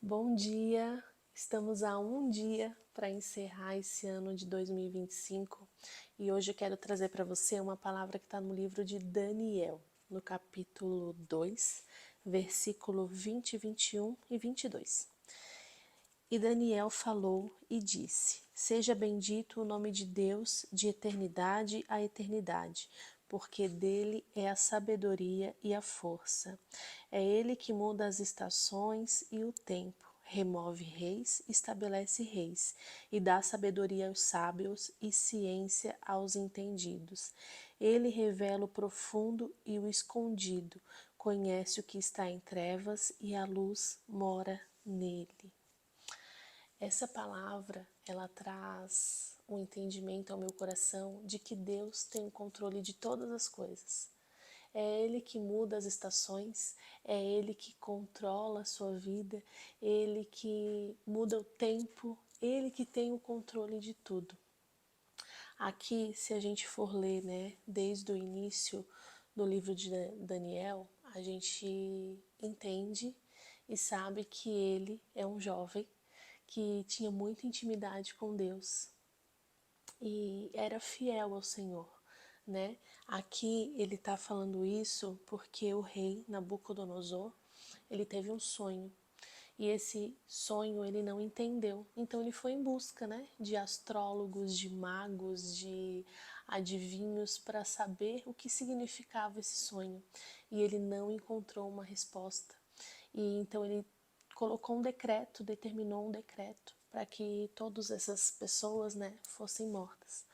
Bom dia! Estamos a um dia para encerrar esse ano de 2025 e hoje eu quero trazer para você uma palavra que está no livro de Daniel, no capítulo 2, versículo 20, 21 e 22. E Daniel falou e disse: Seja bendito o nome de Deus de eternidade a eternidade, porque dele é a sabedoria e a força. É ele que muda as estações e o tempo, remove reis, estabelece reis, e dá sabedoria aos sábios e ciência aos entendidos. Ele revela o profundo e o escondido, conhece o que está em trevas e a luz mora nele. Essa palavra, ela traz um entendimento ao meu coração de que Deus tem o controle de todas as coisas. É Ele que muda as estações, é Ele que controla a sua vida, Ele que muda o tempo, Ele que tem o controle de tudo. Aqui, se a gente for ler, desde o início do livro de Daniel, a gente entende e sabe que ele é um jovem que tinha muita intimidade com Deus e era fiel ao Senhor, né? Aqui ele está falando isso porque o rei Nabucodonosor, ele teve um sonho e esse sonho ele não entendeu. Então ele foi em busca, de astrólogos, de magos, de adivinhos para saber o que significava esse sonho. E ele não encontrou uma resposta. E então ele colocou um decreto, determinou um decreto para que todas essas pessoas, fossem mortas.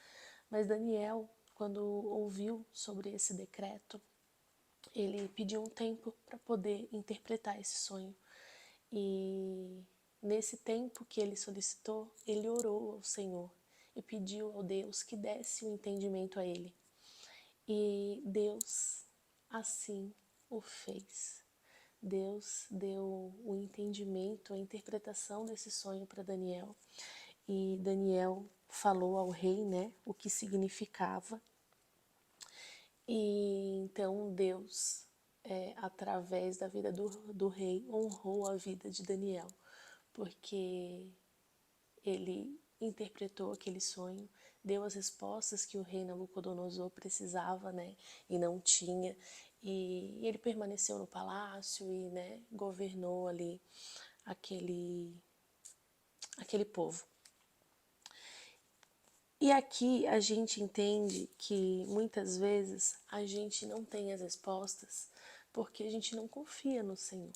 Mas Daniel, quando ouviu sobre esse decreto, ele pediu um tempo para poder interpretar esse sonho. E nesse tempo que ele solicitou, ele orou ao Senhor e pediu ao Deus que desse o entendimento a ele. E Deus assim o fez. Deus deu o entendimento, a interpretação desse sonho para Daniel. E Daniel falou ao rei, o que significava. E então Deus, através da vida do rei, honrou a vida de Daniel, porque ele interpretou aquele sonho, deu as respostas que o rei Nabucodonosor precisava, e não tinha, e ele permaneceu no palácio e, governou ali aquele povo. E aqui a gente entende que muitas vezes a gente não tem as respostas porque a gente não confia no Senhor.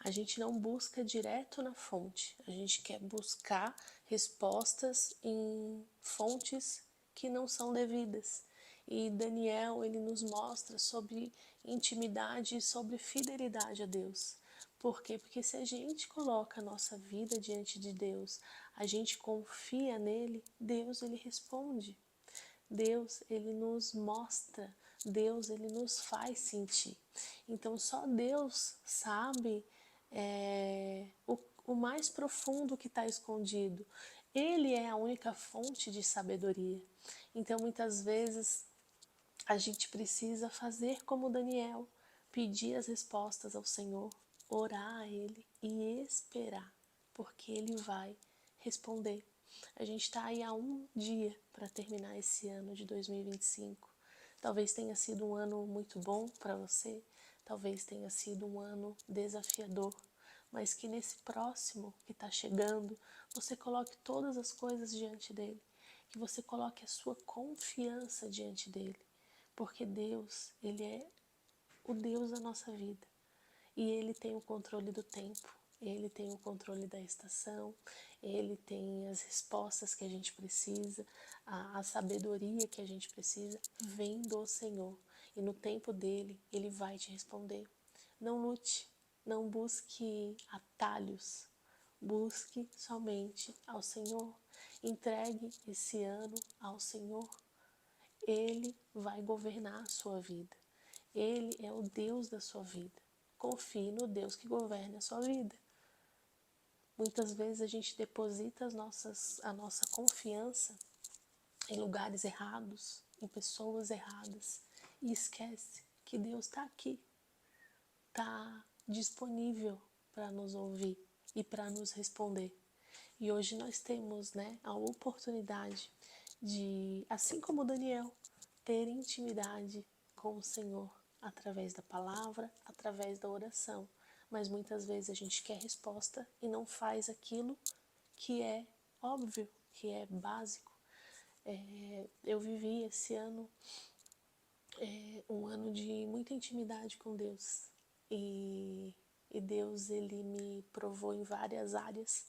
A gente não busca direto na fonte, a gente quer buscar respostas em fontes que não são devidas. E Daniel, ele nos mostra sobre intimidade e sobre fidelidade a Deus. Por quê? Porque se a gente coloca a nossa vida diante de Deus, a gente confia nele, Deus, ele responde. Deus, ele nos mostra, Deus, ele nos faz sentir. Então só Deus sabe o mais profundo que está escondido. Ele é a única fonte de sabedoria. Então muitas vezes a gente precisa fazer como Daniel, pedir as respostas ao Senhor, orar a Ele e esperar, porque Ele vai responder. A gente está aí há um dia para terminar esse ano de 2025. Talvez tenha sido um ano muito bom para você, talvez tenha sido um ano desafiador, mas que nesse próximo que está chegando, você coloque todas as coisas diante dele, que você coloque a sua confiança diante dele, porque Deus, ele é o Deus da nossa vida e ele tem o controle do tempo, ele tem o controle da estação, ele tem as respostas que a gente precisa, a sabedoria que a gente precisa, vem do Senhor. E no tempo dele, ele vai te responder. Não lute, não busque atalhos, busque somente ao Senhor. Entregue esse ano ao Senhor. Ele vai governar a sua vida. Ele é o Deus da sua vida. Confie no Deus que governa a sua vida. Muitas vezes a gente deposita a nossa confiança em lugares errados, em pessoas erradas e esquece que Deus está aqui, está disponível para nos ouvir. e para nos responder. E hoje nós temos, né, a oportunidade de, assim como Daniel, ter intimidade com o Senhor através da palavra, através da oração. Mas muitas vezes a gente quer resposta e não faz aquilo que é óbvio, que é básico. Eu vivi esse ano um ano de muita intimidade com Deus. E Deus, Ele me provou em várias áreas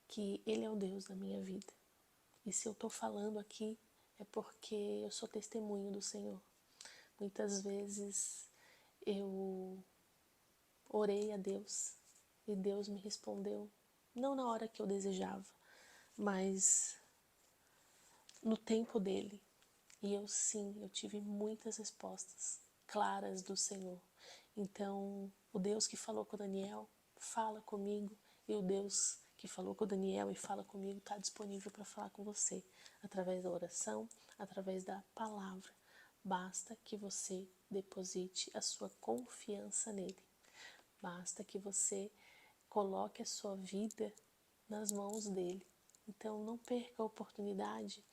que Ele é o Deus da minha vida. E se eu estou falando aqui, é porque eu sou testemunho do Senhor. Muitas vezes eu orei a Deus e Deus me respondeu, não na hora que eu desejava, mas no tempo dele. E eu tive muitas respostas claras do Senhor. Então, o Deus que falou com Daniel fala comigo, e o Deus que falou com Daniel e fala comigo está disponível para falar com você, através da oração, através da palavra. Basta que você deposite a sua confiança nele. Basta que você coloque a sua vida nas mãos dele. Então, não perca a oportunidade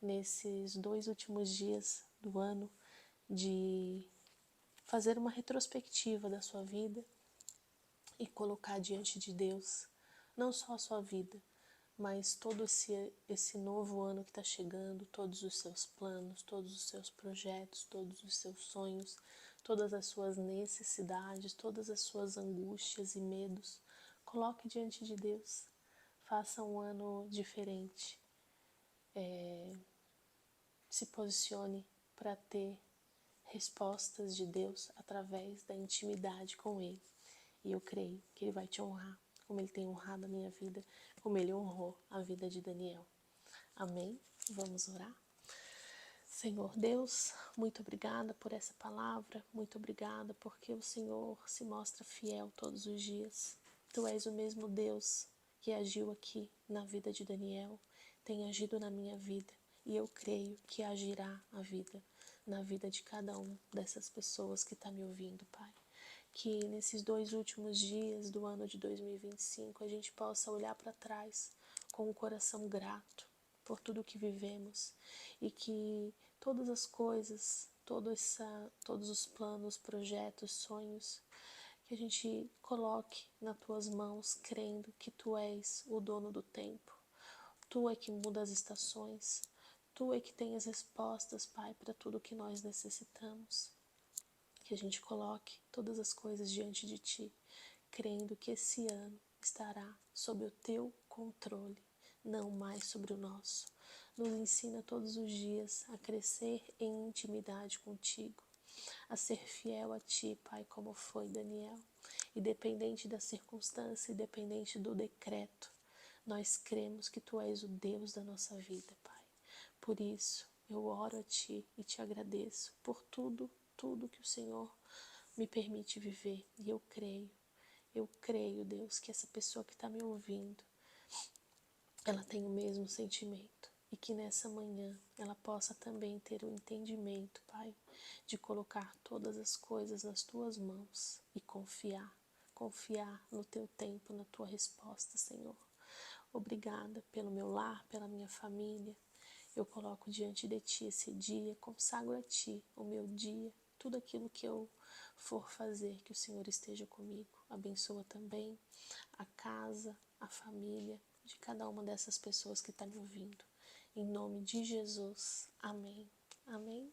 nesses 2 últimos dias do ano de fazer uma retrospectiva da sua vida e colocar diante de Deus não só a sua vida, mas todo esse novo ano que está chegando, todos os seus planos, todos os seus projetos, todos os seus sonhos, todas as suas necessidades, todas as suas angústias e medos. Coloque diante de Deus. Faça um ano diferente. Se posicione para ter respostas de Deus através da intimidade com Ele. E eu creio que Ele vai te honrar, como Ele tem honrado a minha vida, como Ele honrou a vida de Daniel. Amém? Vamos orar? Senhor Deus, muito obrigada por essa palavra, muito obrigada porque o Senhor se mostra fiel todos os dias. Tu és o mesmo Deus que agiu aqui na vida de Daniel, tem agido na minha vida, e eu creio que agirá na vida de cada um dessas pessoas que está me ouvindo, Pai. Que nesses 2 últimos dias do ano de 2025 a gente possa olhar para trás com um coração grato por tudo que vivemos, e que todas as coisas, todos os planos, projetos, sonhos, que a gente coloque nas tuas mãos, crendo que tu és o dono do tempo. Tu é que muda as estações. Tu é que tem as respostas, Pai, para tudo que nós necessitamos. Que a gente coloque todas as coisas diante de Ti, crendo que esse ano estará sob o Teu controle, não mais sobre o nosso. Nos ensina todos os dias a crescer em intimidade contigo, a ser fiel a Ti, Pai, como foi Daniel. Independente da circunstância, independente do decreto, nós cremos que Tu és o Deus da nossa vida, Pai. Por isso, eu oro a Ti e Te agradeço por tudo que o Senhor me permite viver. E eu creio, Deus, que essa pessoa que está me ouvindo, ela tem o mesmo sentimento. E que nessa manhã ela possa também ter o entendimento, Pai, de colocar todas as coisas nas Tuas mãos e confiar no Teu tempo, na Tua resposta, Senhor. Obrigada pelo meu lar, pela minha família. Eu coloco diante de Ti esse dia, consagro a Ti o meu dia, tudo aquilo que eu for fazer, que o Senhor esteja comigo. Abençoa também a casa, a família de cada uma dessas pessoas que está me ouvindo. Em nome de Jesus. Amém. Amém.